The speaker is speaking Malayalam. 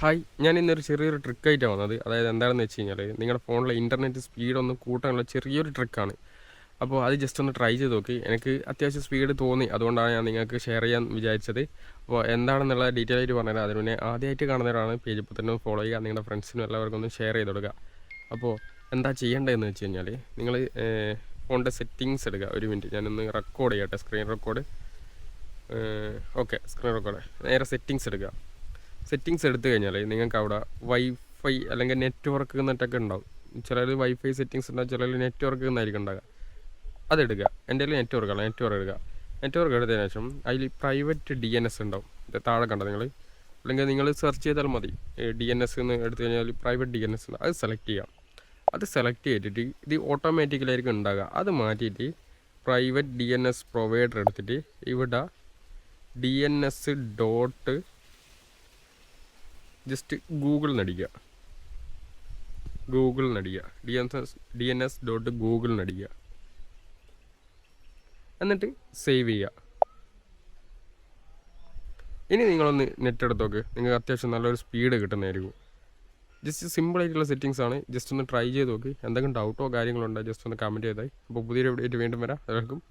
ഹായ്, ഞാൻ ഇന്നൊരു ചെറിയൊരു ട്രിക്കായിട്ടാണ് വന്നത്. അതായത് എന്താണെന്ന് വെച്ച് കഴിഞ്ഞാൽ നിങ്ങളുടെ ഫോണിലെ ഇൻ്റർനെറ്റ് സ്പീഡ് ഒന്ന് കൂട്ടാനുള്ള ചെറിയൊരു ട്രിക്കാണ്. അപ്പോൾ അത് ജസ്റ്റ് ഒന്ന് ട്രൈ ചെയ്ത് നോക്കി. എനിക്ക് അത്യാവശ്യം സ്പീഡ് തോന്നി, അതുകൊണ്ടാണ് ഞാൻ നിങ്ങൾക്ക് ഷെയർ ചെയ്യാൻ വിചാരിച്ചത്. അപ്പോൾ എന്താണെന്നുള്ള ഡീറ്റെയിൽ ആയിട്ട് പറഞ്ഞുതരാം. അതിന് മുന്നേ ആദ്യമായിട്ട് കാണുന്നവരാണ് പേജ് ഇപ്പോൾ തന്നെ ഫോളോ ചെയ്യുക, നിങ്ങളുടെ ഫ്രണ്ട്സിനും എല്ലാവർക്കും ഒന്ന് ഷെയർ ചെയ്ത് കൊടുക്കുക. അപ്പോൾ എന്താ ചെയ്യേണ്ടതെന്ന് വെച്ച് കഴിഞ്ഞാൽ നിങ്ങൾ ഫോണിൻ്റെ സെറ്റിങ്സ് എടുക്കുക. ഒരു മിനിറ്റ്, ഞാനൊന്ന് റെക്കോർഡ് ചെയ്യട്ടെ, screen record. Okay, screen record. നേരെ സെറ്റിങ്സ് എടുക്കുക. സെറ്റിങ്സ് എടുത്തു കഴിഞ്ഞാൽ നിങ്ങൾക്ക് അവിടെ വൈഫൈ അല്ലെങ്കിൽ നെറ്റ്വർക്ക് എന്നിട്ടൊക്കെ ഉണ്ടാവും. ചിലർ വൈഫൈ സെറ്റിങ്സ് ഉണ്ടാവും, ചിലർ നെറ്റ്വർക്ക് എന്നായിരിക്കും ഉണ്ടാകുക. അതെടുക്കുക. എൻ്റെ കയ്യിൽ നെറ്റ്വർക്ക് എടുക്കുക. നെറ്റ്വർക്ക് എടുത്തതിന് ശേഷം അതിൽ പ്രൈവറ്റ് DNS ഉണ്ടാവും. താഴെ കണ്ട നിങ്ങൾ, അല്ലെങ്കിൽ നിങ്ങൾ സെർച്ച് ചെയ്താൽ മതി. DNS എന്ന് എടുത്തു കഴിഞ്ഞാൽ പ്രൈവറ്റ് DNS ഉണ്ട്, അത് സെലക്ട് ചെയ്യാം. അത് സെലക്ട് ചെയ്തിട്ട് ഇത് ഓട്ടോമാറ്റിക്കലായിരിക്കും ഉണ്ടാകുക. അത് മാറ്റിയിട്ട് പ്രൈവറ്റ് DNS പ്രൊവൈഡർ എടുത്തിട്ട് ഇവിടെ DNS ഡോട്ട് ജസ്റ്റ് ഗൂഗിളിൽ നടിക്കുക. DNS ഡോട്ട് ഗൂഗിളിൽ നടിക്കുക. എന്നിട്ട് സേവ് ചെയ്യുക. ഇനി നിങ്ങളൊന്ന് നെറ്റ് എടുത്ത് നോക്ക്, നിങ്ങൾക്ക് അത്യാവശ്യം നല്ലൊരു സ്പീഡ് കിട്ടുന്നതായിരിക്കും. ജസ്റ്റ് സിമ്പിളായിട്ടുള്ള സെറ്റിങ്സ് ആണ്. ജസ്റ്റ് ഒന്ന് ട്രൈ ചെയ്ത് നോക്ക്. എന്തെങ്കിലും ഡൗട്ടോ കാര്യങ്ങളോ ഉണ്ടോ ജസ്റ്റ് ഒന്ന് കമൻറ്റ് ചെയ്താൽ. അപ്പോൾ പുതിയൊരു വീഡിയോ വീണ്ടും വരാം. എല്ലാവർക്കും